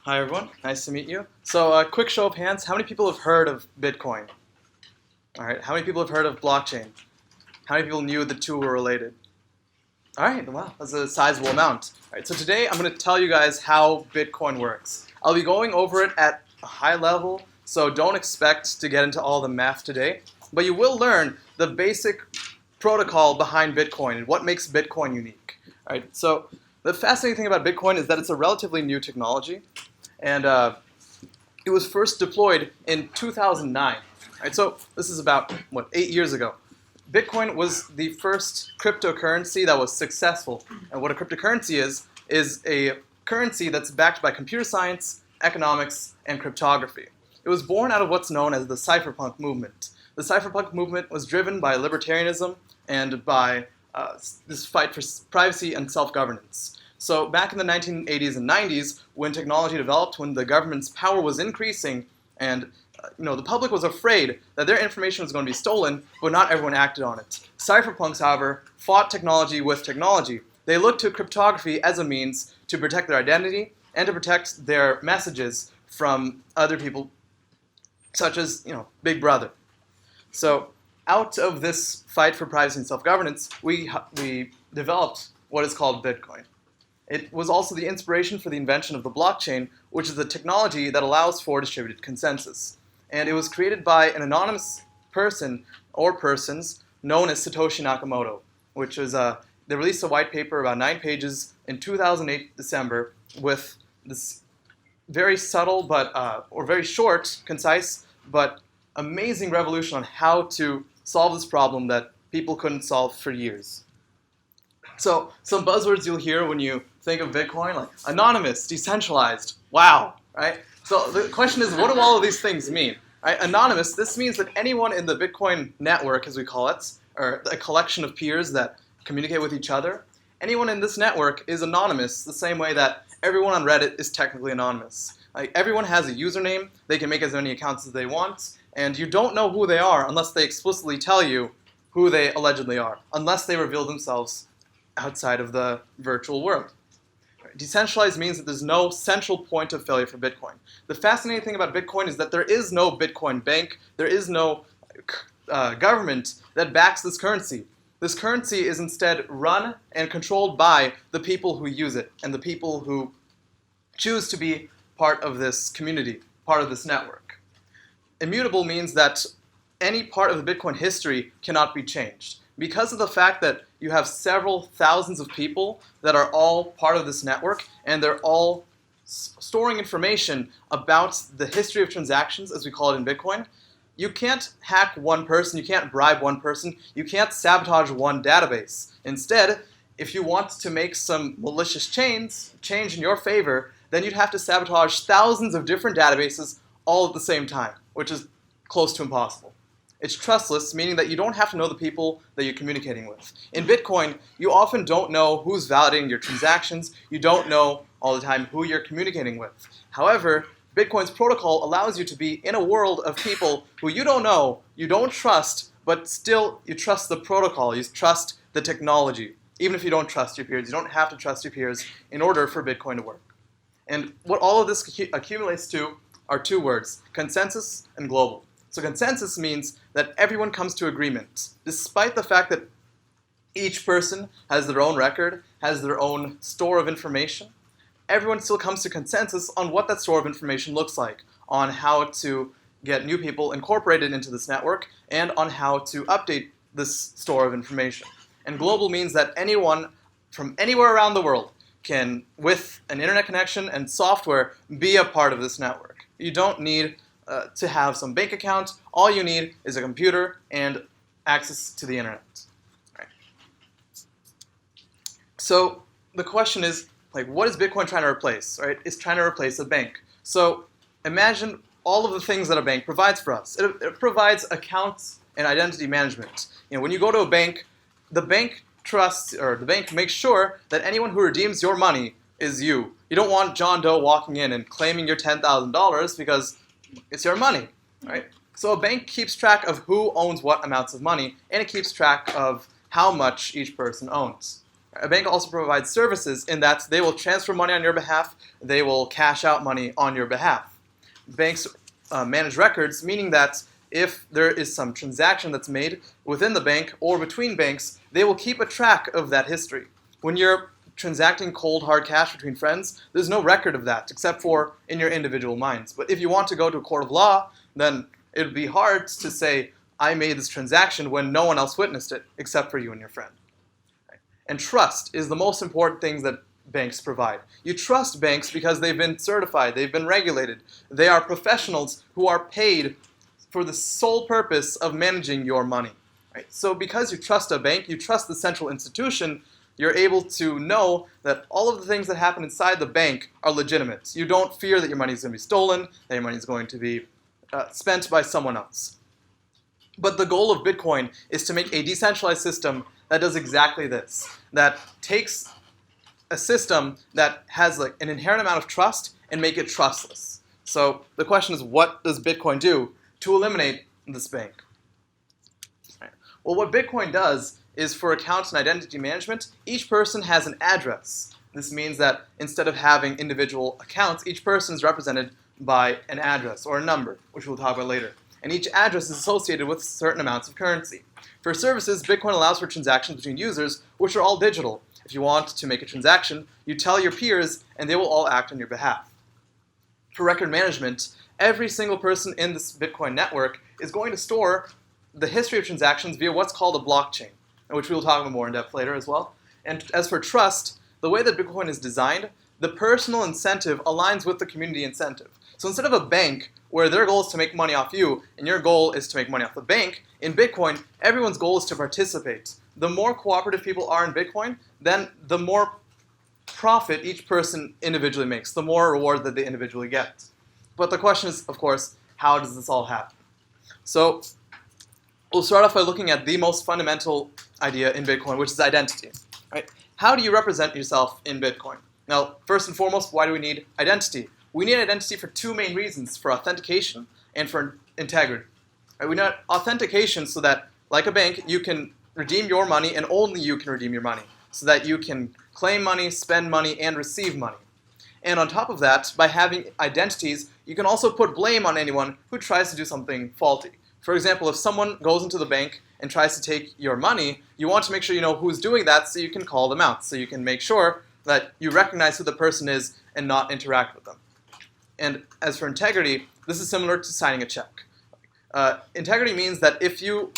Hi everyone, nice to meet you. So a quick show of hands, how many people have heard of Bitcoin? All right, how many people have heard of blockchain? How many people knew the two were related? All right, wow, that's a sizable amount. All right, so today I'm going to tell you guys how Bitcoin works. I'll be going over it at a high level, so don't expect to get into all the math today, but you will learn the basic protocol behind Bitcoin and what makes Bitcoin unique. All right, so the fascinating thing about Bitcoin is that it's a relatively new technology, and it was first deployed in 2009. Right, so this is about, 8 years ago. Bitcoin was the first cryptocurrency that was successful. And what a cryptocurrency is a currency that's backed by computer science, economics, and cryptography. It was born out of what's known as the cypherpunk movement. The cypherpunk movement was driven by libertarianism and by this fight for privacy and self-governance. So back in the 1980s and 90s, when technology developed, when the government's power was increasing, and the public was afraid that their information was going to be stolen, but not everyone acted on it. Cypherpunks, however, fought technology with technology. They looked to cryptography as a means to protect their identity and to protect their messages from other people, such as, Big Brother. So out of this fight for privacy and self-governance, we developed what is called Bitcoin. It was also the inspiration for the invention of the blockchain, which is the technology that allows for distributed consensus. And it was created by an anonymous person or persons known as Satoshi Nakamoto, which was, they released a white paper about 9 pages in 2008 December with this very subtle or very short, concise, but amazing revolution on how to solve this problem that people couldn't solve for years. So some buzzwords you'll hear when you think of Bitcoin, like anonymous, decentralized, wow, right? So the question is, what do all of these things mean? Right? Anonymous, this means that anyone in the Bitcoin network, as we call it, or a collection of peers that communicate with each other, anyone in this network is anonymous the same way that everyone on Reddit is technically anonymous. Like, everyone has a username, they can make as many accounts as they want, and you don't know who they are unless they explicitly tell you who they allegedly are, unless they reveal themselves outside of the virtual world. Decentralized means that there's no central point of failure for Bitcoin. The fascinating thing about Bitcoin is that there is no Bitcoin bank, there is no government that backs this currency. This currency is instead run and controlled by the people who use it and the people who choose to be part of this community, part of this network. Immutable means that any part of the Bitcoin history cannot be changed. Because of the fact that you have several thousands of people that are all part of this network, and they're all storing information about the history of transactions, as we call it in Bitcoin, you can't hack one person, you can't bribe one person, you can't sabotage one database. Instead, if you want to make some malicious change in your favor, then you'd have to sabotage thousands of different databases all at the same time, which is close to impossible. It's trustless, meaning that you don't have to know the people that you're communicating with. In Bitcoin, you often don't know who's validating your transactions. You don't know all the time who you're communicating with. However, Bitcoin's protocol allows you to be in a world of people who you don't know, you don't trust, but still you trust the protocol, you trust the technology. Even if you don't trust your peers, you don't have to trust your peers in order for Bitcoin to work. And what all of this accumulates to are 2 words, consensus and global. So consensus means that everyone comes to agreement, despite the fact that each person has their own record, has their own store of information. Everyone still comes to consensus on what that store of information looks like, on how to get new people incorporated into this network, and on how to update this store of information. And global means that anyone from anywhere around the world can, with an internet connection and software, be a part of this network. You don't need to have some bank account. All you need is a computer and access to the internet. Right. So the question is, what is Bitcoin trying to replace? Right? It's trying to replace a bank. So imagine all of the things that a bank provides for us. It provides accounts and identity management. When you go to a bank, the bank trusts, or the bank makes sure that anyone who redeems your money is you. You don't want John Doe walking in and claiming your $10,000 because it's your money, right? So a bank keeps track of who owns what amounts of money, and it keeps track of how much each person owns. A bank also provides services in that they will transfer money on your behalf, they will cash out money on your behalf. Banks manage records, meaning that if there is some transaction that's made within the bank or between banks, they will keep a track of that history. When you're transacting cold, hard cash between friends, there's no record of that except for in your individual minds. But if you want to go to a court of law, then it would be hard to say, I made this transaction when no one else witnessed it except for you and your friend. And trust is the most important thing that banks provide. You trust banks because they've been certified, they've been regulated. They are professionals who are paid for the sole purpose of managing your money. Right? So because you trust a bank, you trust the central institution, you're able to know that all of the things that happen inside the bank are legitimate. You don't fear that your money is going to be stolen, that your money is going to be spent by someone else. But the goal of Bitcoin is to make a decentralized system that does exactly this, that takes a system that has like an inherent amount of trust and make it trustless. So the question is, what does Bitcoin do to eliminate this bank? Right. Well, what Bitcoin does is for account and identity management, each person has an address. This means that instead of having individual accounts, each person is represented by an address or a number, which we'll talk about later. And each address is associated with certain amounts of currency. For services, Bitcoin allows for transactions between users, which are all digital. If you want to make a transaction, you tell your peers, and they will all act on your behalf. For record management, every single person in this Bitcoin network is going to store the history of transactions via what's called a blockchain, which we will talk about more in depth later as well. And as for trust, the way that Bitcoin is designed, the personal incentive aligns with the community incentive. So instead of a bank where their goal is to make money off you and your goal is to make money off the bank, in Bitcoin, everyone's goal is to participate. The more cooperative people are in Bitcoin, then the more profit each person individually makes, the more reward that they individually get. But the question is, of course, how does this all happen? So we'll start off by looking at the most fundamental idea in Bitcoin, which is identity. Right? How do you represent yourself in Bitcoin? Now, first and foremost, why do we need identity? We need identity for two main reasons, for authentication and for integrity. Right? We need authentication so that, like a bank, you can redeem your money and only you can redeem your money, so that you can claim money, spend money, and receive money. And on top of that, by having identities, you can also put blame on anyone who tries to do something faulty. For example, if someone goes into the bank and tries to take your money, you want to make sure you know who's doing that so you can call them out, so you can make sure that you recognize who the person is and not interact with them. And as for integrity, this is similar to signing a check. Integrity means that if you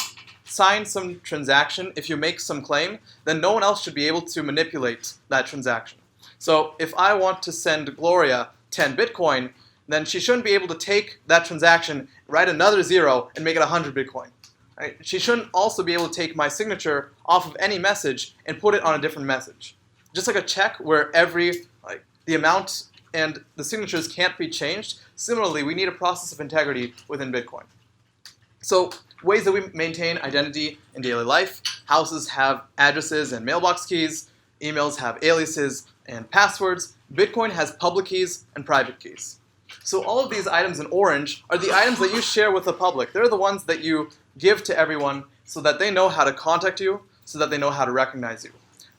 sign some transaction, if you make some claim, then no one else should be able to manipulate that transaction. So if I want to send Gloria 10 Bitcoin, then she shouldn't be able to take that transaction, write another zero, and make it 100 Bitcoin. Right? She shouldn't also be able to take my signature off of any message and put it on a different message. Just like a check where the amount and the signatures can't be changed, similarly, we need a process of integrity within Bitcoin. So ways that we maintain identity in daily life: houses have addresses and mailbox keys, emails have aliases and passwords, Bitcoin has public keys and private keys. So all of these items in orange are the items that you share with the public. They're the ones that you give to everyone so that they know how to contact you, so that they know how to recognize you.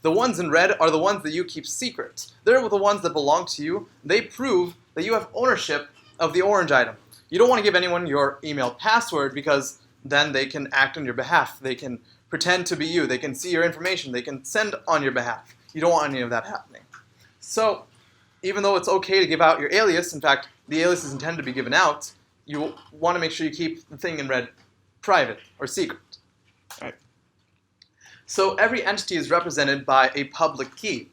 The ones in red are the ones that you keep secret. They're the ones that belong to you. They prove that you have ownership of the orange item. You don't want to give anyone your email password because then they can act on your behalf. They can pretend to be you. They can see your information. They can send on your behalf. You don't want any of that happening. So even though it's okay to give out your alias, in fact, the alias is intended to be given out, you want to make sure you keep the thing in red private or secret. Right? So every entity is represented by a public key,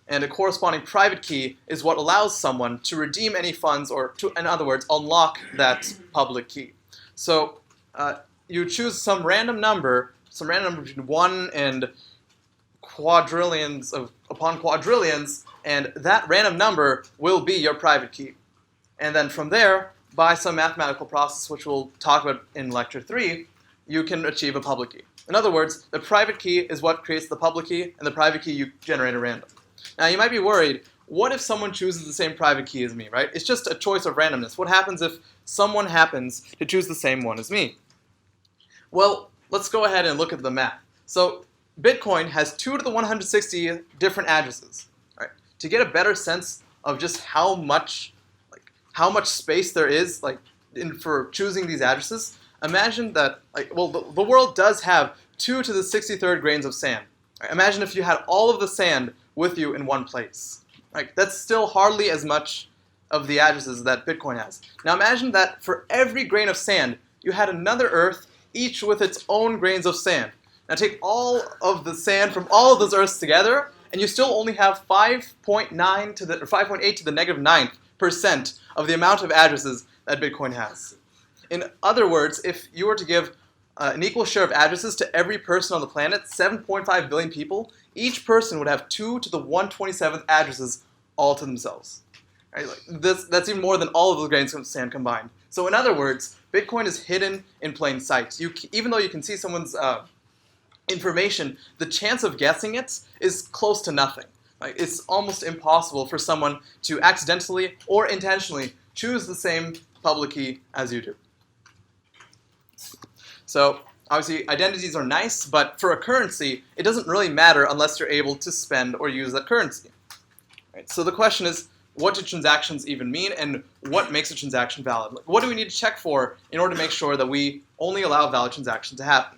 and a corresponding private key is what allows someone to redeem any funds or, in other words, unlock that public key. So you choose some random number between 1 and quadrillions upon quadrillions, and that random number will be your private key. And then from there, by some mathematical process, which we'll talk about in Lecture 3, you can achieve a public key. In other words, the private key is what creates the public key, and the private key you generate at random. Now, you might be worried, what if someone chooses the same private key as me, right? It's just a choice of randomness. What happens if someone happens to choose the same one as me? Well, let's go ahead and look at the math. So Bitcoin has 2 to the 160 different addresses. Right? To get a better sense of just how much space there is for choosing these addresses, imagine that the world does have 2 to the 63rd grains of sand. Right? Imagine if you had all of the sand with you in one place. Right? That's still hardly as much of the addresses that Bitcoin has. Now imagine that for every grain of sand, you had another Earth, each with its own grains of sand. Now take all of the sand from all of those Earths together, and you still only have 5.8 to the negative 9th percent of the amount of addresses that Bitcoin has. In other words, if you were to give an equal share of addresses to every person on the planet, 7.5 billion people, each person would have 2 to the 127th addresses all to themselves. Right? That's even more than all of the grains of sand combined. So in other words, Bitcoin is hidden in plain sight. Even though you can see someone's information, the chance of guessing it is close to nothing. Right? It's almost impossible for someone to accidentally or intentionally choose the same public key as you do. So obviously identities are nice, but for a currency, it doesn't really matter unless you're able to spend or use that currency. Right? So the question is, what do transactions even mean, and what makes a transaction valid? What do we need to check for in order to make sure that we only allow valid transactions to happen?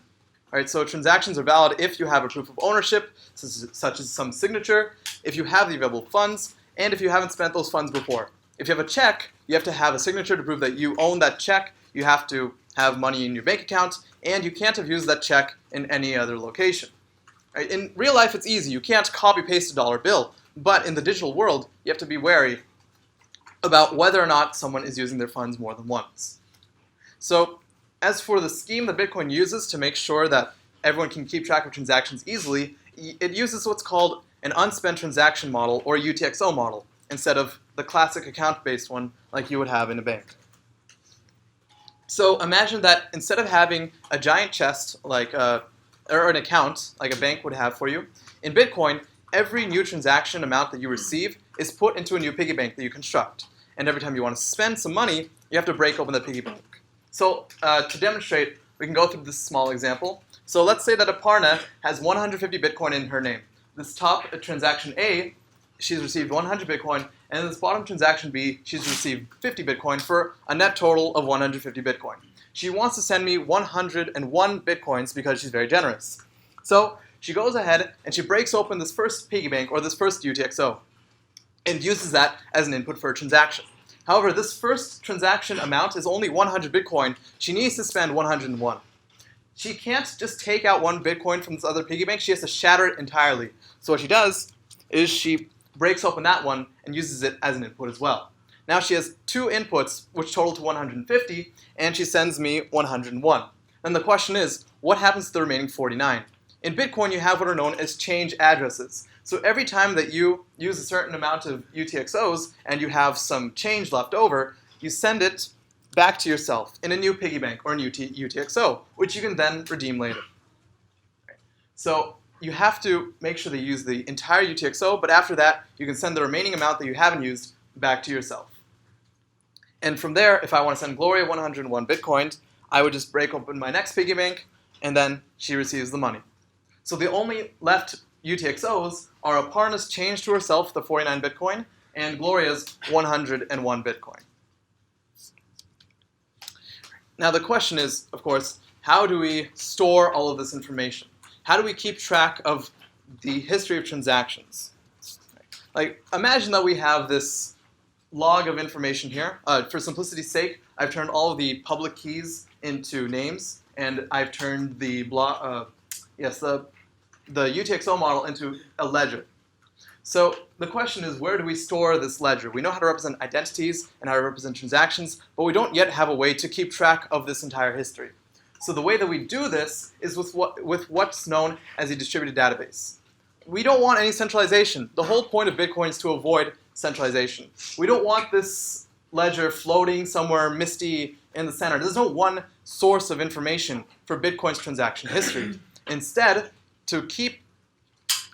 All right, so transactions are valid if you have a proof of ownership, such as some signature, if you have the available funds, and if you haven't spent those funds before. If you have a check, you have to have a signature to prove that you own that check, you have to have money in your bank account, and you can't have used that check in any other location. Right? In real life, it's easy. You can't copy-paste a dollar bill, but in the digital world, you have to be wary about whether or not someone is using their funds more than once. So, as for the scheme that Bitcoin uses to make sure that everyone can keep track of transactions easily, it uses what's called an unspent transaction model, or UTXO model, instead of the classic account-based one like you would have in a bank. So imagine that instead of having a giant chest or an account like a bank would have for you, in Bitcoin, every new transaction amount that you receive is put into a new piggy bank that you construct. And every time you want to spend some money, you have to break open the piggy bank. So to demonstrate, we can go through this small example. So let's say that Aparna has 150 Bitcoin in her name. This top transaction A, she's received 100 Bitcoin, and in this bottom transaction B, she's received 50 Bitcoin for a net total of 150 Bitcoin. She wants to send me 101 Bitcoins because she's very generous. So she goes ahead and she breaks open this first piggy bank, or this first UTXO, and uses that as an input for a transaction. However, this first transaction amount is only 100 Bitcoin. She needs to spend 101. She can't just take out 1 Bitcoin from this other piggy bank. She has to shatter it entirely. So what she does is she breaks open that one and uses it as an input as well. Now she has 2 inputs, which total to 150, and she sends me 101. And the question is, what happens to the remaining 49? In Bitcoin, you have what are known as change addresses. So every time that you use a certain amount of UTXOs and you have some change left over, you send it back to yourself in a new piggy bank or a new UTXO, which you can then redeem later. So you have to make sure that you use the entire UTXO, but after that, you can send the remaining amount that you haven't used back to yourself. And from there, if I want to send Gloria 101 Bitcoin, I would just break open my next piggy bank, and then she receives the money. So the only left UTXOs are Aparna's change to herself, the 49 Bitcoin, and Gloria's 101 Bitcoin. Now the question is, of course, how do we store all of this information? How do we keep track of the history of transactions? Like, imagine that we have this log of information here. For simplicity's sake, I've turned all of the public keys into names, and I've turned the UTXO model into a ledger. So the question is, where do we store this ledger? We know how to represent identities and how to represent transactions, but we don't yet have a way to keep track of this entire history. So the way that we do this is with what's known as a distributed database. We don't want any centralization. The whole point of Bitcoin is to avoid centralization. We don't want this ledger floating somewhere misty in the center. There's no one source of information for Bitcoin's transaction history. Instead, to keep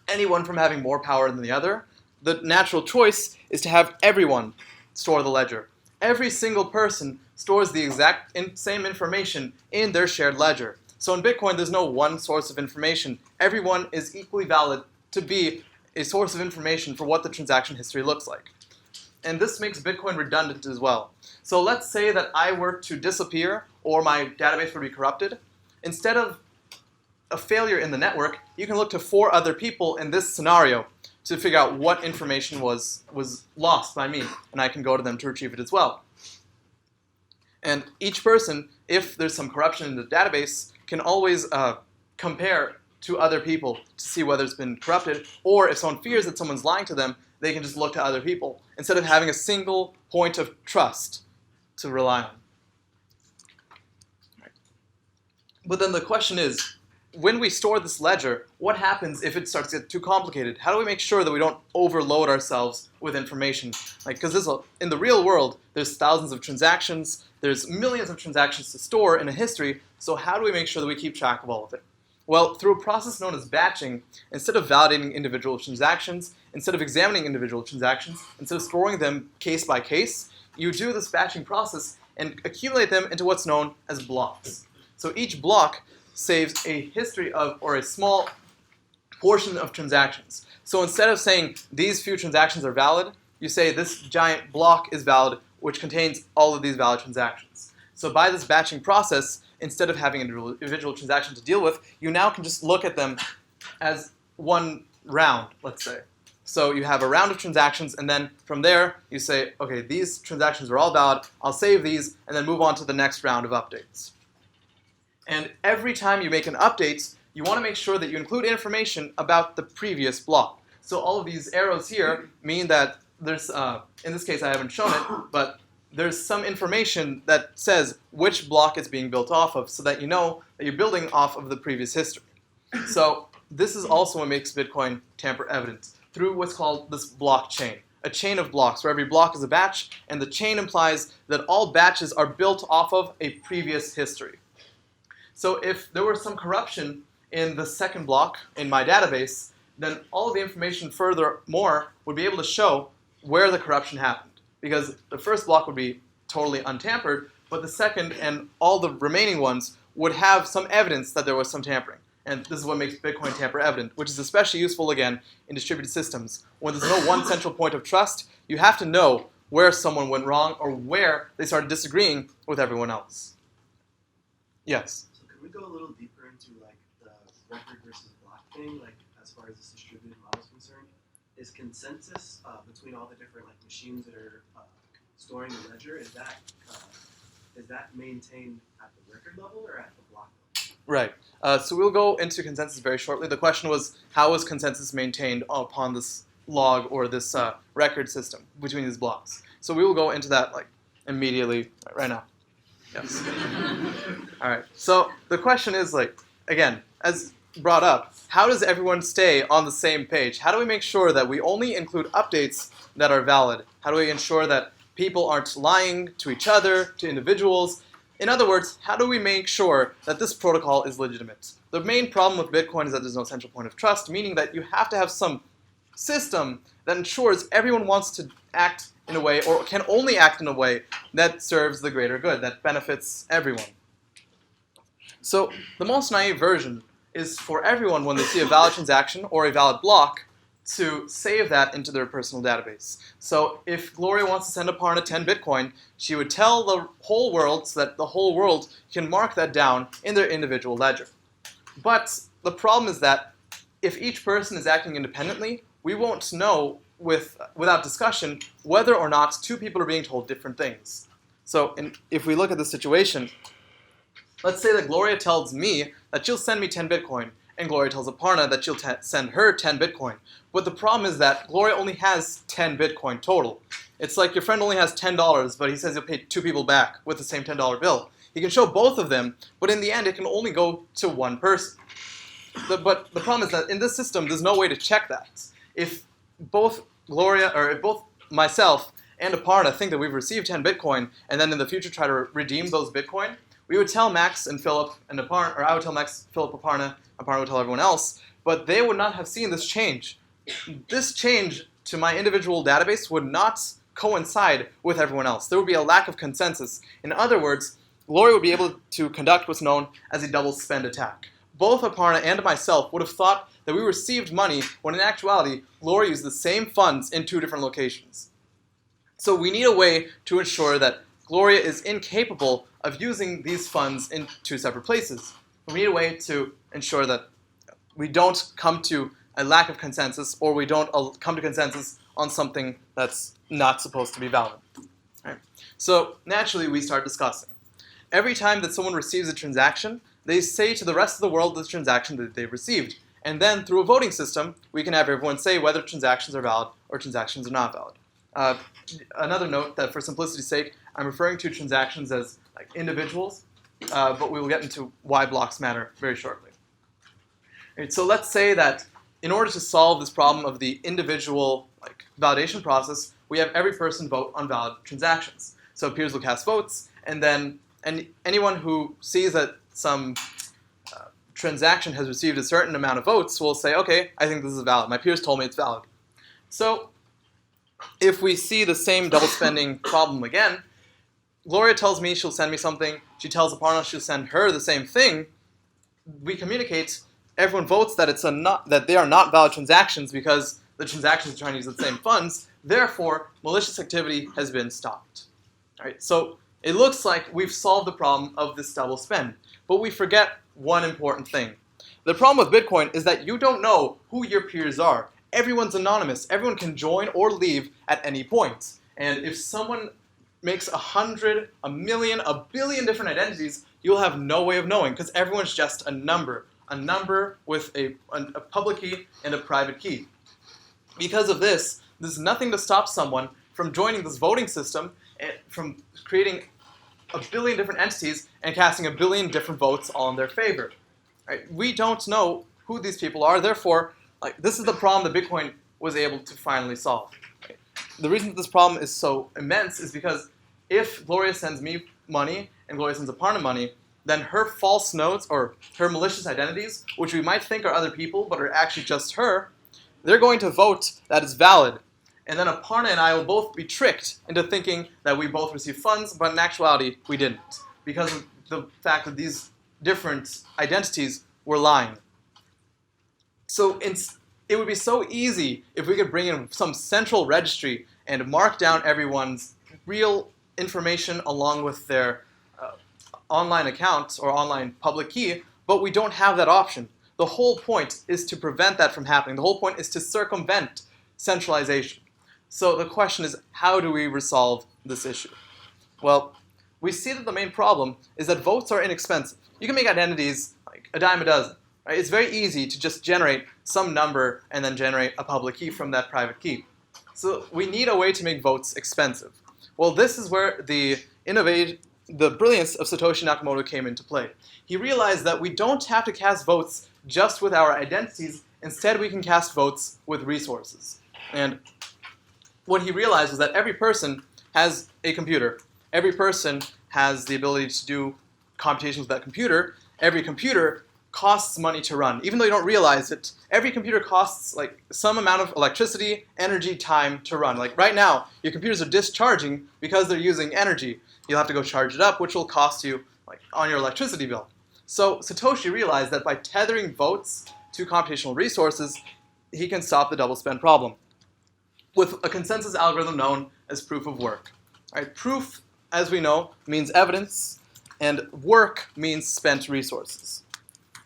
anyone from having more power than the other, the natural choice is to have everyone store the ledger. Every single person stores the exact same information in their shared ledger. So in Bitcoin, there's no one source of information. Everyone is equally valid to be a source of information for what the transaction history looks like. And this makes Bitcoin redundant as well. So let's say that I were to disappear or my database would be corrupted. Instead of a failure in the network, you can look to 4 other people in this scenario to figure out what information was lost by me, and I can go to them to retrieve it as well. And each person, if there's some corruption in the database, can always compare to other people to see whether it's been corrupted, or if someone fears that someone's lying to them, they can just look to other people instead of having a single point of trust to rely on. But then the question is, when we store this ledger, what happens if it starts to get too complicated? How do we make sure that we don't overload ourselves with information? Because in the real world, there's thousands of transactions, there's millions of transactions to store in a history, so how do we make sure that we keep track of all of it? Well, through a process known as batching, instead of validating individual transactions, instead of examining individual transactions, instead of storing them case by case, you do this batching process and accumulate them into what's known as blocks. So each block saves a history of, or a small portion of transactions. So instead of saying these few transactions are valid, you say this giant block is valid, which contains all of these valid transactions. So by this batching process, instead of having an individual transaction to deal with, you now can just look at them as one round, let's say. So you have a round of transactions, and then from there, you say, okay, these transactions are all valid, I'll save these, and then move on to the next round of updates. And every time you make an update, you want to make sure that you include information about the previous block. So all of these arrows here mean that there's, in this case I haven't shown it, but there's some information that says which block it's being built off of so that you know that you're building off of the previous history. So this is also what makes Bitcoin tamper evident, through what's called this blockchain, a chain of blocks where every block is a batch, and the chain implies that all batches are built off of a previous history. So if there was some corruption in the second block in my database, then all of the information furthermore would be able to show where the corruption happened. Because the first block would be totally untampered, but the second and all the remaining ones would have some evidence that there was some tampering. And this is what makes Bitcoin tamper evident, which is especially useful, again, in distributed systems. When there's no one central point of trust, you have to know where someone went wrong or where they started disagreeing with everyone else. Yes? So could we go a little deeper into like the record versus block thing, like as far as this distributed model is concerned? Is consensus between all the different like machines that are storing the ledger, is that maintained at the record level or at the block level? Right. So we'll go into consensus very shortly. The question was, how is consensus maintained upon this log or this record system between these blocks? So we will go into that like immediately right now. Yes. All right. So the question is like, again, as brought up, how does everyone stay on the same page? How do we make sure that we only include updates that are valid? How do we ensure that people aren't lying to each other, to individuals? In other words, how do we make sure that this protocol is legitimate? The main problem with Bitcoin is that there's no central point of trust, meaning that you have to have some system that ensures everyone wants to act in a way, or can only act in a way, that serves the greater good, that benefits everyone. So the most naive version is for everyone, when they see a valid transaction or a valid block, to save that into their personal database. So if Gloria wants to send Aparna 10 Bitcoin, she would tell the whole world so that the whole world can mark that down in their individual ledger. But the problem is that if each person is acting independently, we won't know without discussion whether or not two people are being told different things. So if we look at the situation, let's say that Gloria tells me that she'll send me 10 Bitcoin, and Gloria tells Aparna that she'll send her 10 Bitcoin. But the problem is that Gloria only has 10 Bitcoin total. It's like your friend only has $10, but he says he'll pay 2 people back with the same $10 bill. He can show both of them, but in the end it can only go to one person. But the problem is that in this system there's no way to check that. If both myself and Aparna think that we've received 10 Bitcoin, and then in the future try to redeem those Bitcoin, we would tell Max and Philip and Aparna, or I would tell Max, Philip, Aparna would tell everyone else, but they would not have seen this change. This change to my individual database would not coincide with everyone else. There would be a lack of consensus. In other words, Gloria would be able to conduct what's known as a double spend attack. Both Aparna and myself would have thought that we received money when in actuality, Gloria used the same funds in two different locations. So we need a way to ensure that Gloria is incapable of using these funds in two separate places. We need a way to ensure that we don't come to a lack of consensus, or we don't come to consensus on something that's not supposed to be valid. Right? So naturally, we start discussing. Every time that someone receives a transaction, they say to the rest of the world the transaction that they've received. And then through a voting system, we can have everyone say whether transactions are valid or transactions are not valid. Another note that for simplicity's sake, I'm referring to transactions as like individuals, but we will get into why blocks matter very shortly. Right, so let's say that in order to solve this problem of the individual validation process, we have every person vote on valid transactions. So peers will cast votes, and then anyone who sees that some transaction has received a certain amount of votes will say, okay, I think this is valid. My peers told me it's valid. So if we see the same double spending problem again, Gloria tells me she'll send me something. She tells Aparna she'll send her the same thing. We communicate. Everyone votes that that they are not valid transactions because the transactions are trying to use the same funds. Therefore, malicious activity has been stopped. All right, so it looks like we've solved the problem of this double spend, but we forget one important thing. The problem with Bitcoin is that you don't know who your peers are. Everyone's anonymous. Everyone can join or leave at any point. And if someone makes 100, 1,000,000, 1,000,000,000 different identities, you'll have no way of knowing because everyone's just a number with a public key and a private key. Because of this, there's nothing to stop someone from joining this voting system and from creating 1,000,000,000 different entities and casting 1,000,000,000 different votes all in their favor. Right? We don't know who these people are. Therefore, this is the problem that Bitcoin was able to finally solve. Right? The reason that this problem is so immense is because if Gloria sends me money and Gloria sends Aparna money, then her false nodes or her malicious identities, which we might think are other people but are actually just her, they're going to vote that it's valid. And then Aparna and I will both be tricked into thinking that we both received funds, but in actuality, we didn't, because of the fact that these different identities were lying. So it would be so easy if we could bring in some central registry and mark down everyone's real information along with their online account or online public key, but we don't have that option. The whole point is to prevent that from happening. The whole point is to circumvent centralization. So the question is, how do we resolve this issue? Well, we see that the main problem is that votes are inexpensive. You can make identities like a dime a dozen. Right? It's very easy to just generate some number and then generate a public key from that private key. So we need a way to make votes expensive. Well, this is where the brilliance of Satoshi Nakamoto came into play. He realized that we don't have to cast votes just with our identities. Instead, we can cast votes with resources. And what he realized was that every person has a computer. Every person has the ability to do computations with that computer. Every computer costs money to run. Even though you don't realize it, every computer costs some amount of electricity, energy, time to run. Like right now, your computers are discharging because they're using energy. You'll have to go charge it up, which will cost you on your electricity bill. So Satoshi realized that by tethering votes to computational resources, he can stop the double spend problem with a consensus algorithm known as proof of work. Right? Proof, as we know, means evidence, and work means spent resources.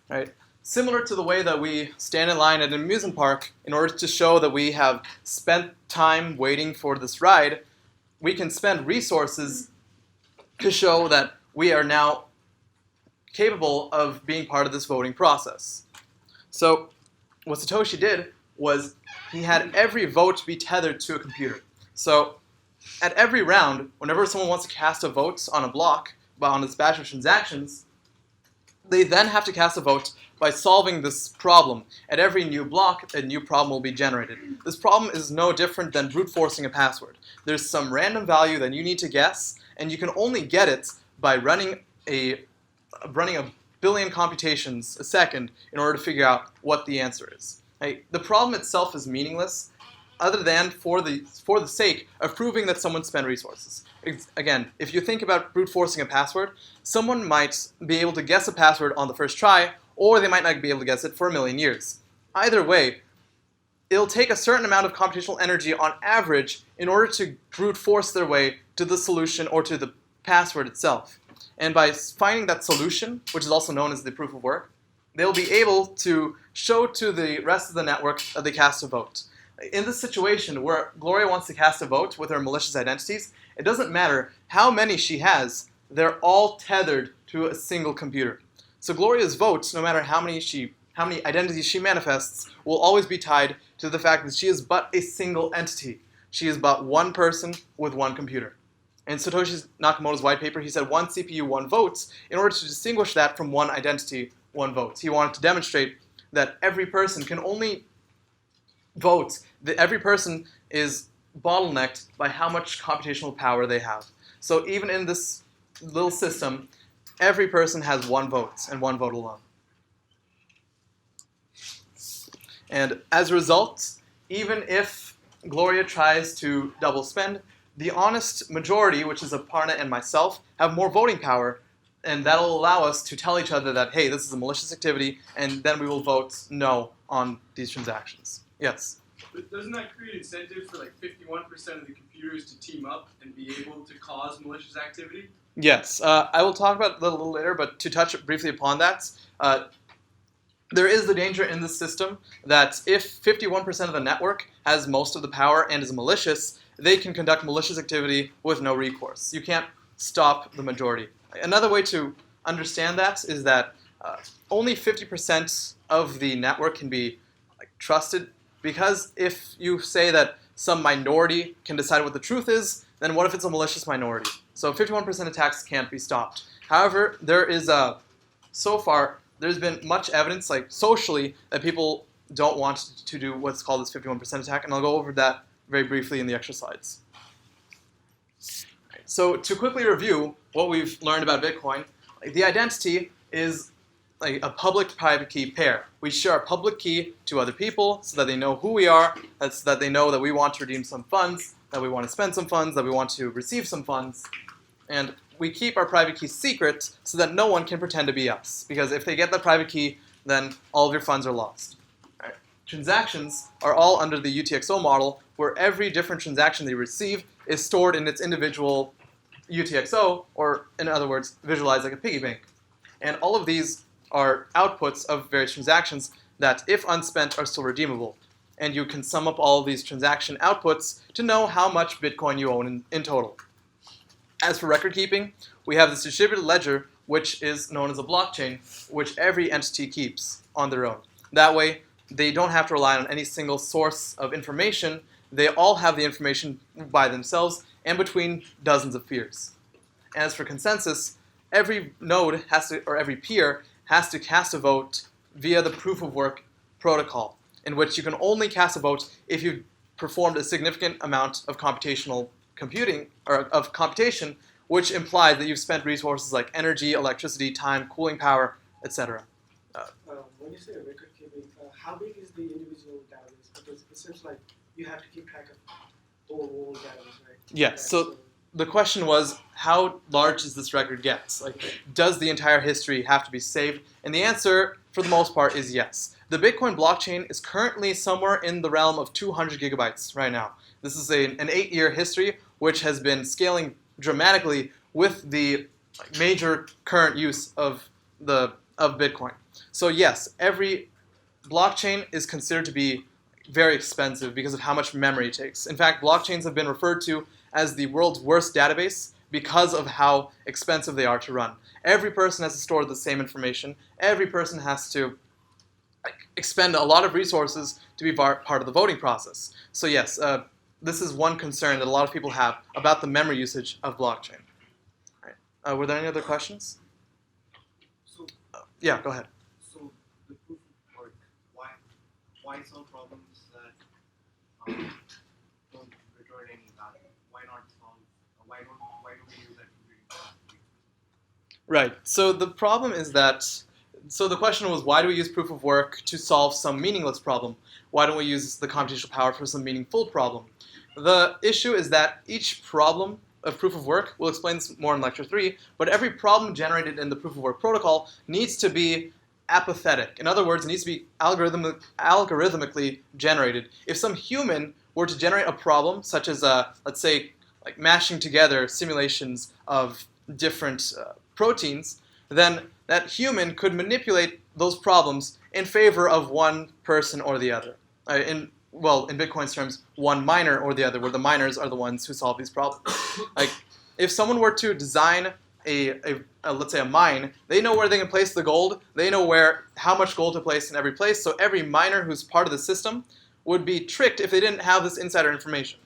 Right? Similar to the way that we stand in line at an amusement park in order to show that we have spent time waiting for this ride, we can spend resources to show that we are now capable of being part of this voting process. So what Satoshi did was he had every vote be tethered to a computer. So at every round, whenever someone wants to cast a vote on a block, on this batch of transactions, they then have to cast a vote by solving this problem. At every new block, a new problem will be generated. This problem is no different than brute forcing a password. There's some random value that you need to guess, and you can only get it by running a billion computations a second in order to figure out what the answer is. Right? The problem itself is meaningless, other than for the sake of proving that someone spent resources. Again, if you think about brute forcing a password, someone might be able to guess a password on the first try, or they might not be able to guess it for a million years. Either way, it'll take a certain amount of computational energy on average in order to brute force their way to the solution or to the password itself. And by finding that solution, which is also known as the proof of work, they'll be able to show to the rest of the network that they cast a vote. In this situation where Gloria wants to cast a vote with her malicious identities, it doesn't matter how many she has, they're all tethered to a single computer. So Gloria's votes, no matter how many identities she manifests, will always be tied to the fact that she is but a single entity. She is but one person with one computer. In Satoshi Nakamoto's white paper, he said one CPU, one votes, in order to distinguish that from one identity, one votes. He wanted to demonstrate that every person can only vote, that every person is bottlenecked by how much computational power they have. So even in this little system, every person has one vote, and one vote alone. And as a result, even if Gloria tries to double spend, the honest majority, which is Aparna and myself, have more voting power, and that'll allow us to tell each other that, hey, this is a malicious activity, and then we will vote no on these transactions. Yes? But doesn't that create incentives for like 51% of the computers to team up and be able to cause malicious activity? Yes. I will talk about that a little later, but to touch briefly upon that, there is the danger in this system that if 51% of the network has most of the power and is malicious, they can conduct malicious activity with no recourse. You can't stop the majority. Another way to understand that is that only 50% of the network can be trusted, because if you say that some minority can decide what the truth is, then what if it's a malicious minority? So 51% attacks can't be stopped. However, there is so far, there's been much evidence, like socially, that people don't want to do what's called this 51% attack, and I'll go over that very briefly in the extra slides. So to quickly review what we've learned about Bitcoin, the identity is like a public-private key pair. We share a public key to other people so that they know who we are, so that they know that we want to redeem some funds, that we want to spend some funds, that we want to receive some funds, and we keep our private key secret so that no one can pretend to be us, because if they get the private key, then all of your funds are lost. Right. Transactions are all under the UTXO model, where every different transaction they receive is stored in its individual UTXO, or in other words, visualized like a piggy bank. And all of these are outputs of various transactions that, if unspent, are still redeemable. And you can sum up all of these transaction outputs to know how much Bitcoin you own in total. As for record keeping, we have this distributed ledger, which is known as a blockchain, which every entity keeps on their own. That way, they don't have to rely on any single source of information. They all have the information by themselves and between dozens of peers. As for consensus, every node has to, or every peer has to cast a vote via the proof of work protocol, in which you can only cast a vote if you've performed a significant amount of computational computing, or of computation, which implies that you've spent resources like energy, electricity, time, cooling power, etc. When you say record keeping, how big is the individual database? Because it seems like you have to keep track of the whole database, right? Yes. So the question was, how large does this record get? Like, does the entire history have to be saved? And the answer, for the most part, is yes. The Bitcoin blockchain is currently somewhere in the realm of 200 gigabytes right now. This is an 8-year history, which has been scaling dramatically with the major current use of Bitcoin. So yes, every blockchain is considered to be very expensive because of how much memory it takes. In fact, blockchains have been referred to as the world's worst database because of how expensive they are to run. Every person has to store the same information. Every person has to expend a lot of resources to be part of the voting process. So yes, this is one concern that a lot of people have about the memory usage of blockchain. Right. Were there any other questions? So, yeah, go ahead. So the proof of work, why some problems that don't return any value? Why not solve? Why don't we use that computing power? Right. So the problem is that. So the question was, why do we use proof of work to solve some meaningless problem? Why don't we use the computational power for some meaningful problem? The issue is that each problem of proof of work. We'll explain this more in lecture 3. But every problem generated in the proof of work protocol needs to be apathetic. In other words, it needs to be algorithmically generated. If some human were to generate a problem, such as, let's say, like mashing together simulations of different proteins, then that human could manipulate those problems in favor of one person or the other. In Bitcoin's terms, one miner or the other, where the miners are the ones who solve these problems. Like, if someone were to design let's say a mine, they know where they can place the gold. They know how much gold to place in every place. So every miner who's part of the system would be tricked if they didn't have this insider information.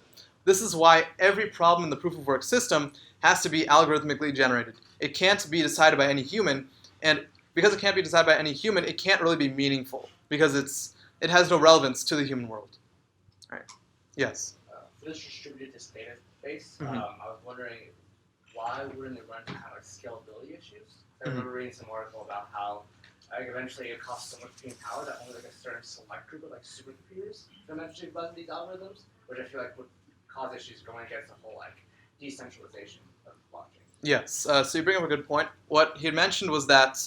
This is why every problem in the proof of work system has to be algorithmically generated. It can't be decided by any human, and because it can't be decided by any human, it can't really be meaningful because it has no relevance to the human world. All right. Yes. For this distributed database, Mhm. I was wondering why wouldn't it run into kind of like scalability issues? I remember reading some article about how eventually it costs so much computing power that only like a certain select group of like supercomputers can eventually run these algorithms, which I feel like would cause issues going against the whole like decentralization of blockchain. Yes. So you bring up a good point. What he had mentioned was that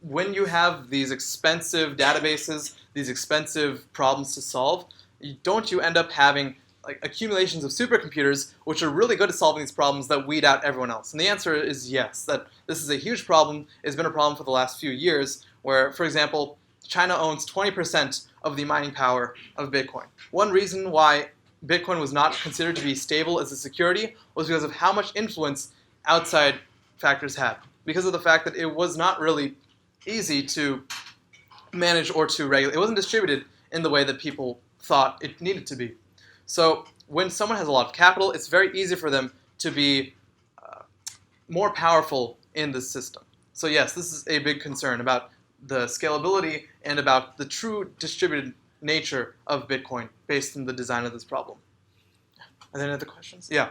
when you have these expensive databases, these expensive problems to solve, don't you end up having like accumulations of supercomputers which are really good at solving these problems that weed out everyone else? And the answer is yes, that this is a huge problem. It's been a problem for the last few years where, for example, China owns 20% of the mining power of Bitcoin. One reason why Bitcoin was not considered to be stable as a security was because of how much influence outside factors had. Because of the fact that it was not really easy to manage or to regulate. It wasn't distributed in the way that people thought it needed to be. So when someone has a lot of capital, it's very easy for them to be more powerful in this system. So yes, this is a big concern about the scalability and about the true distributed nature of Bitcoin based on the design of this problem. Are there any other questions? Yeah.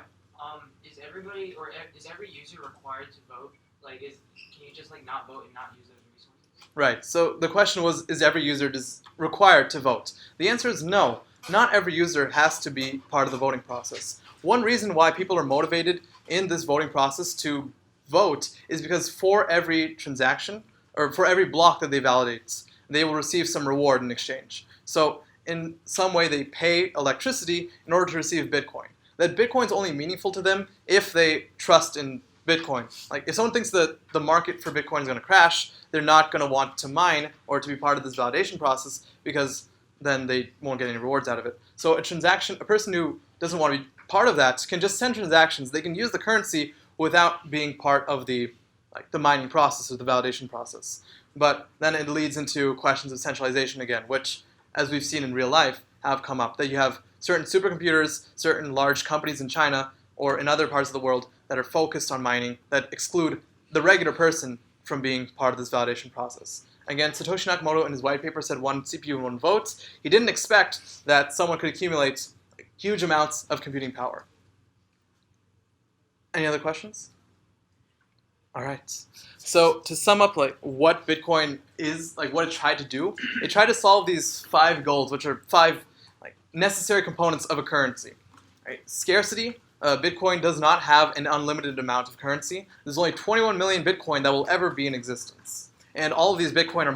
Is everybody or is every user required to vote? Like, can you just like not vote and not use those resources? Right. So the question was, is every user required to vote? The answer is no. Not every user has to be part of the voting process. One reason why people are motivated in this voting process to vote is because for every transaction, or for every block that they validate, they will receive some reward in exchange. So in some way they pay electricity in order to receive Bitcoin. That Bitcoin's only meaningful to them if they trust in Bitcoin. Like if someone thinks that the market for Bitcoin is going to crash, they're not going to want to mine or to be part of this validation process because then they won't get any rewards out of it. So a person who doesn't want to be part of that can just send transactions. They can use the currency without being part of the mining process or the validation process. But then it leads into questions of centralization again, which, as we've seen in real life, have come up. That you have certain supercomputers, certain large companies in China or in other parts of the world that are focused on mining that exclude the regular person from being part of this validation process. Again, Satoshi Nakamoto in his white paper said one CPU and one vote. He didn't expect that someone could accumulate huge amounts of computing power. Any other questions? All right. So to sum up, what Bitcoin is, what it tried to do, it tried to solve these 5 goals, which are 5 necessary components of a currency. Right? Scarcity. Bitcoin does not have an unlimited amount of currency. There's only 21 million Bitcoin that will ever be in existence. And all of these Bitcoin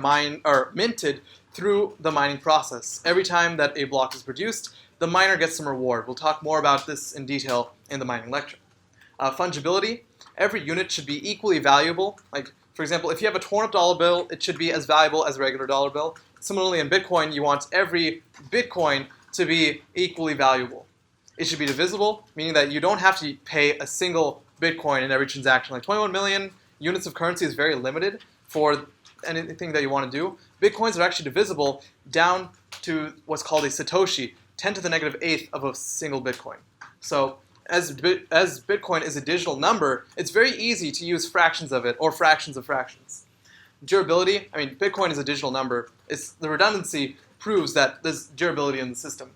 are minted through the mining process. Every time that a block is produced, the miner gets some reward. We'll talk more about this in detail in the mining lecture. Fungibility. Every unit should be equally valuable. For example, if you have a torn up dollar bill, it should be as valuable as a regular dollar bill. Similarly, in Bitcoin, you want every Bitcoin to be equally valuable. It should be divisible, meaning that you don't have to pay a single Bitcoin in every transaction. 21 million units of currency is very limited for anything that you want to do. Bitcoins are actually divisible down to what's called a Satoshi, 10 to the negative 8th of a single Bitcoin. So as Bitcoin is a digital number, it's very easy to use fractions of it or fractions of fractions. Durability, Bitcoin is a digital number. The redundancy proves that there's durability in the system.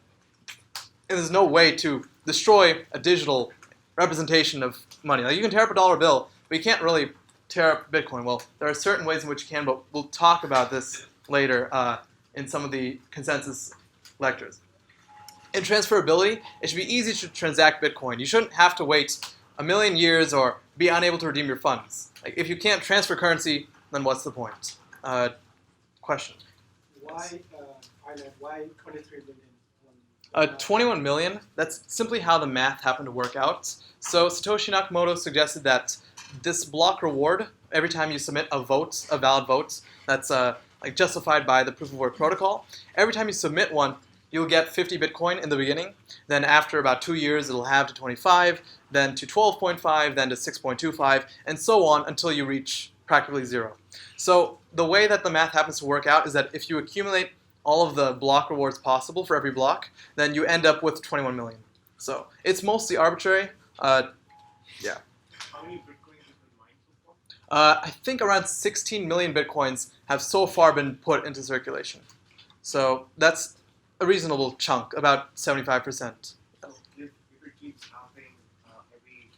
And there's no way to destroy a digital representation of money. You can tear up a dollar bill, but you can't really tear up Bitcoin. Well, there are certain ways in which you can, but we'll talk about this later in some of the consensus lectures. In transferability, it should be easy to transact Bitcoin. You shouldn't have to wait a million years or be unable to redeem your funds. Like, if you can't transfer currency, then what's the point? Question. Why finite? Why 23 million? 21 million, that's simply how the math happened to work out. So Satoshi Nakamoto suggested that this block reward, every time you submit a vote, a valid vote, that's like justified by the proof of work protocol, every time you submit one, you'll get 50 Bitcoin in the beginning. Then after about 2 years, it'll halve to 25, then to 12.5, then to 6.25, and so on until you reach practically zero. So the way that the math happens to work out is that if you accumulate all of the block rewards possible for every block, then you end up with 21 million. So it's mostly arbitrary. How many Bitcoins have been mined so far? I think around 16 million Bitcoins have so far been put into circulation. So that's a reasonable chunk, about 75%. So if it keeps happening every,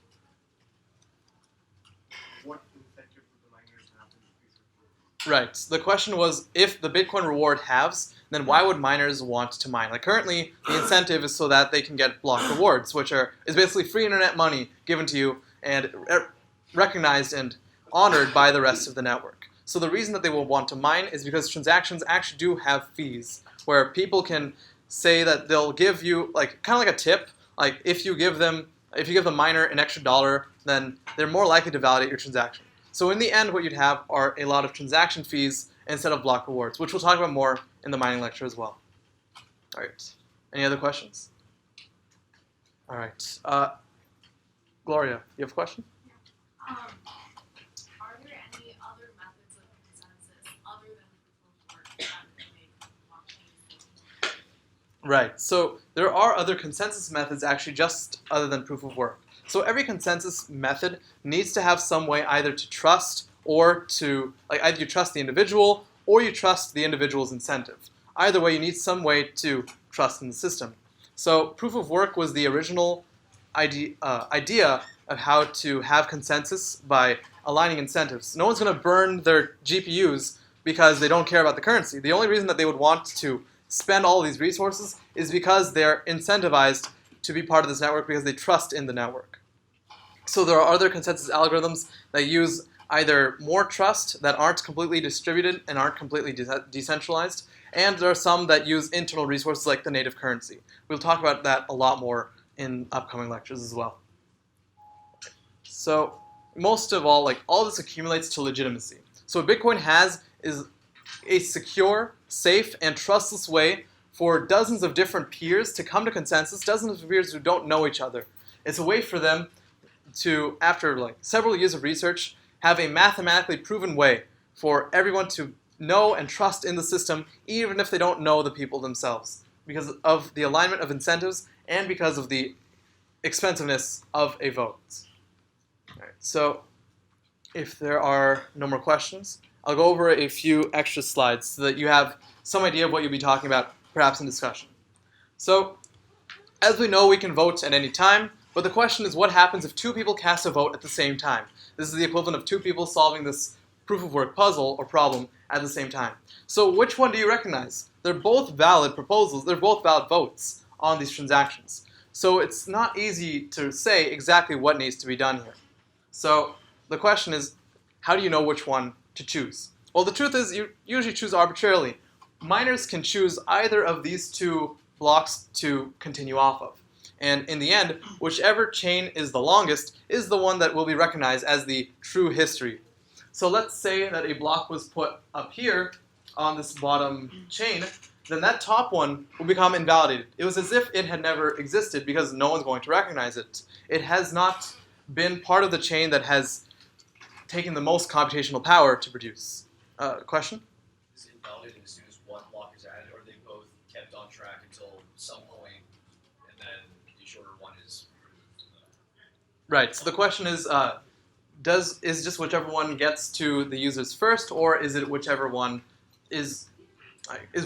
what incentive would the miners have to increase it? Right. The question was, if the Bitcoin reward halves, then why would miners want to mine? Like currently, the incentive is so that they can get block rewards, which is basically free internet money given to you and recognized and honored by the rest of the network. So the reason that they will want to mine is because transactions actually do have fees, where people can say that they'll give you like kind of like a tip. Like if you give the miner an extra $1, then they're more likely to validate your transaction. So in the end, what you'd have are a lot of transaction fees instead of block rewards, which we'll talk about more in the mining lecture as well. All right. Any other questions? All right. Gloria, you have a question? Are there any other methods of consensus other than proof of work that can make blockchains? Right. So there are other consensus methods actually just other than proof of work. So every consensus method needs to have some way either to trust or to, like either you trust the individual or you trust the individual's incentive. Either way, you need some way to trust in the system. So proof of work was the original idea of how to have consensus by aligning incentives. No one's going to burn their GPUs because they don't care about the currency. The only reason that they would want to spend all these resources is because they're incentivized to be part of this network because they trust in the network. So there are other consensus algorithms that use either more trust that aren't completely distributed and aren't completely decentralized, and there are some that use internal resources like the native currency. We'll talk about that a lot more in upcoming lectures as well. So most of all, like all this accumulates to legitimacy. So what Bitcoin has is a secure, safe, and trustless way for dozens of different peers to come to consensus, dozens of peers who don't know each other. It's a way for them to, after like several years of research, have a mathematically proven way for everyone to know and trust in the system, even if they don't know the people themselves, because of the alignment of incentives and because of the expensiveness of a vote. All right, so if there are no more questions, I'll go over a few extra slides so that you have some idea of what you'll be talking about, perhaps in discussion. So, as we know, we can vote at any time, but the question is what happens if two people cast a vote at the same time? This is the equivalent of two people solving this proof of work puzzle or problem at the same time. So which one do you recognize? They're both valid proposals, they're both valid votes on these transactions. So it's not easy to say exactly what needs to be done here. So the question is, how do you know which one to choose? Well, the truth is you usually choose arbitrarily. Miners can choose either of these two blocks to continue off of. And in the end, whichever chain is the longest is the one that will be recognized as the true history. So let's say that a block was put up here on this bottom chain, then that top one will become invalidated. It was as if it had never existed because no one's going to recognize it. It has not been part of the chain that has taken the most computational power to produce. Question? Is it invalidated as soon as one block is added, or are they both kept on track until some point, and then the shorter one is removed? Right. So the question is, is just whichever one gets to the users first, or is it whichever one is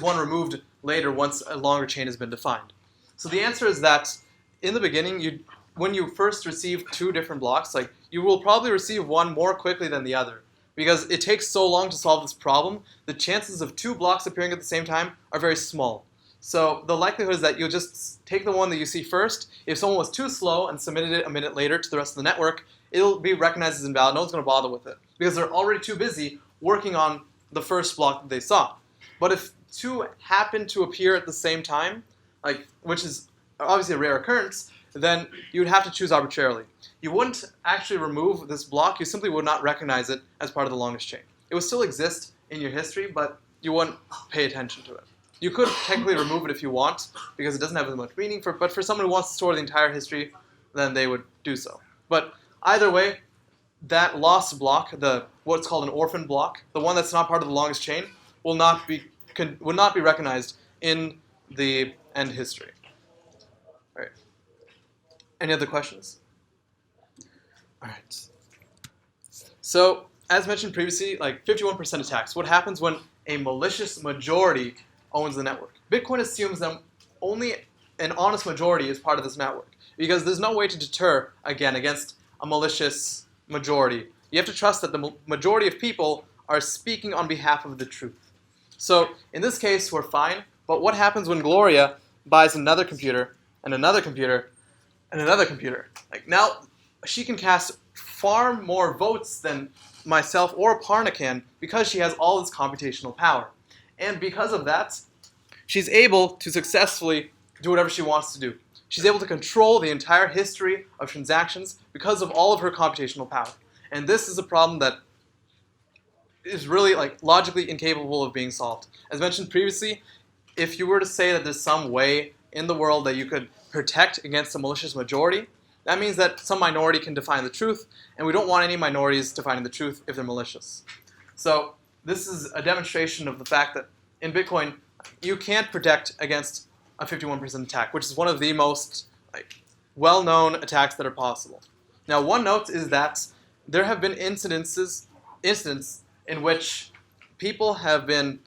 one removed later once a longer chain has been defined? So the answer is that in the beginning, when you first receive two different blocks, like you will probably receive one more quickly than the other. Because it takes so long to solve this problem, the chances of two blocks appearing at the same time are very small. So the likelihood is that you'll just take the one that you see first. If someone was too slow and submitted it a minute later to the rest of the network, it'll be recognized as invalid. No one's going to bother with it because they're already too busy working on the first block that they saw. But if two happen to appear at the same time, which is obviously a rare occurrence, then you would have to choose arbitrarily. You wouldn't actually remove this block. You simply would not recognize it as part of the longest chain. It would still exist in your history, but you wouldn't pay attention to it. You could technically remove it if you want, because it doesn't have as much meaning. But for someone who wants to store the entire history, then they would do so. But either way, that lost block, what's called an orphan block, the one that's not part of the longest chain, will not be recognized in the end history. All right. Any other questions? All right. So, as mentioned previously, 51% attacks. What happens when a malicious majority owns the network? Bitcoin assumes that only an honest majority is part of this network, because there's no way to deter, against a malicious majority. You have to trust that the majority of people are speaking on behalf of the truth. So, in this case, we're fine. But what happens when Gloria buys another computer, and another computer, and another computer? Now, she can cast far more votes than myself or Aparna can, because she has all this computational power. And because of that, she's able to successfully do whatever she wants to do. She's able to control the entire history of transactions because of all of her computational power. And this is a problem that is really logically incapable of being solved. As mentioned previously, if you were to say that there's some way in the world that you could protect against a malicious majority, that means that some minority can define the truth, and we don't want any minorities defining the truth if they're malicious. So this is a demonstration of the fact that in Bitcoin, you can't protect against a 51% attack, which is one of the most well-known attacks that are possible. Now, one note is that there have been incidents in which people have been,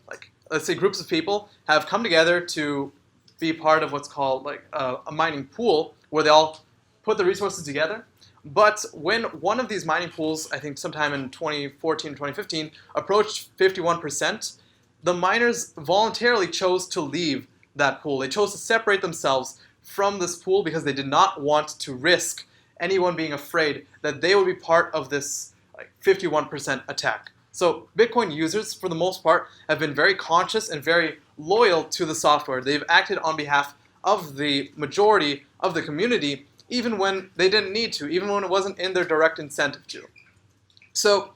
let's say groups of people have come together to be part of what's called a mining pool, where they all put the resources together. But when one of these mining pools, I think sometime in 2014, 2015, approached 51%, the miners voluntarily chose to leave that pool. They chose to separate themselves from this pool because they did not want to risk anyone being afraid that they would be part of this 51% attack. So Bitcoin users, for the most part, have been very conscious and very loyal to the software. They've acted on behalf of the majority of the community, even when they didn't need to, even when it wasn't in their direct incentive to. So,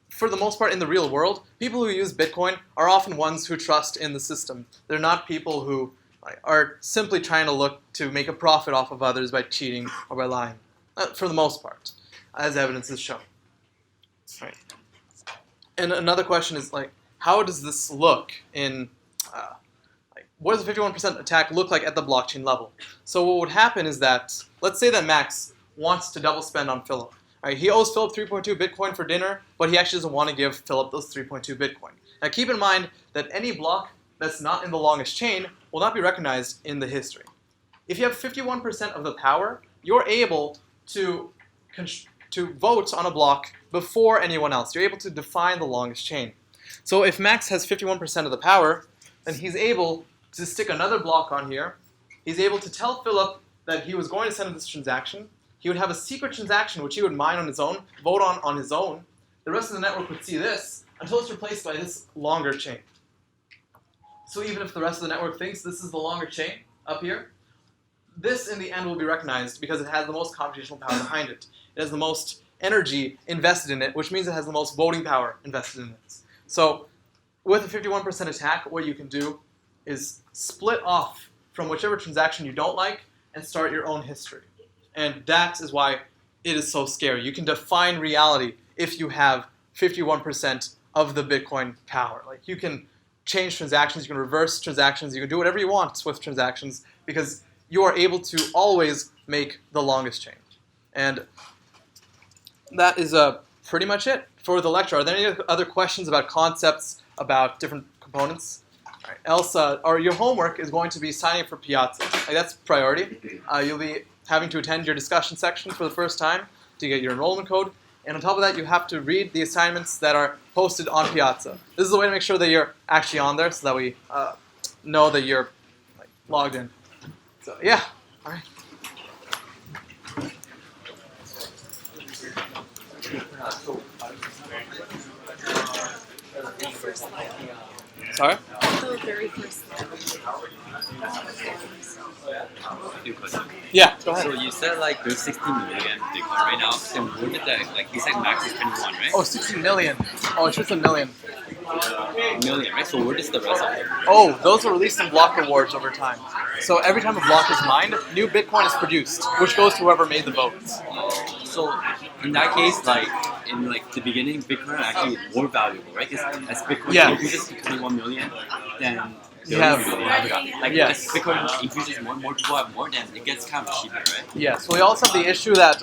for the most part in the real world, people who use Bitcoin are often ones who trust in the system. They're not people who are simply trying to look to make a profit off of others by cheating or by lying, for the most part, as evidence is shown. Right. And another question is, how does this look in, what does a 51% attack look like at the blockchain level? So what would happen is that, let's say that Max wants to double spend on Philip. He owes Philip 3.2 Bitcoin for dinner, but he actually doesn't want to give Philip those 3.2 Bitcoin. Now keep in mind that any block that's not in the longest chain will not be recognized in the history. If you have 51% of the power, you're able to vote on a block before anyone else. You're able to define the longest chain. So if Max has 51% of the power, then he's able to stick another block on here. He's able to tell Philip that he was going to send him this transaction. He would have a secret transaction which he would mine on his own, vote on his own. The rest of the network would see this until it's replaced by this longer chain. So even if the rest of the network thinks this is the longer chain up here, this in the end will be recognized because it has the most computational power behind it. It has the most energy invested in it, which means it has the most voting power invested in it. So with a 51% attack, what you can do is split off from whichever transaction you don't like and start your own history. And that is why it is so scary. You can define reality if you have 51% of the Bitcoin power. You can change transactions, you can reverse transactions, you can do whatever you want with transactions because you are able to always make the longest chain. And that is pretty much it for the lecture. Are there any other questions about concepts, about different components? All right. Else, your homework is going to be signing up for Piazza. That's priority. You'll be having to attend your discussion section for the first time to get your enrollment code. And on top of that, you have to read the assignments that are posted on Piazza. This is a way to make sure that you're actually on there so that we know that you're logged in. So yeah. All right. Sorry. The very first slide. Yeah. Go ahead. So you said like there's 60 million Bitcoin right now. So where did that, like you said max is 21, right? Oh, 60 million. Oh, it's just a million. Million, right? So where does the rest of them? Oh, those are released in block rewards over time. So every time a block is mined, new Bitcoin is produced, which goes to whoever made the votes. So in that case, like in like the beginning, Bitcoin are actually more valuable, right? Because as Bitcoin Yeah. increases to 21 million, then You have- like Yes. as Bitcoin increases more people have more, then it gets kind of cheaper, right? Yes. Well, we also have the issue that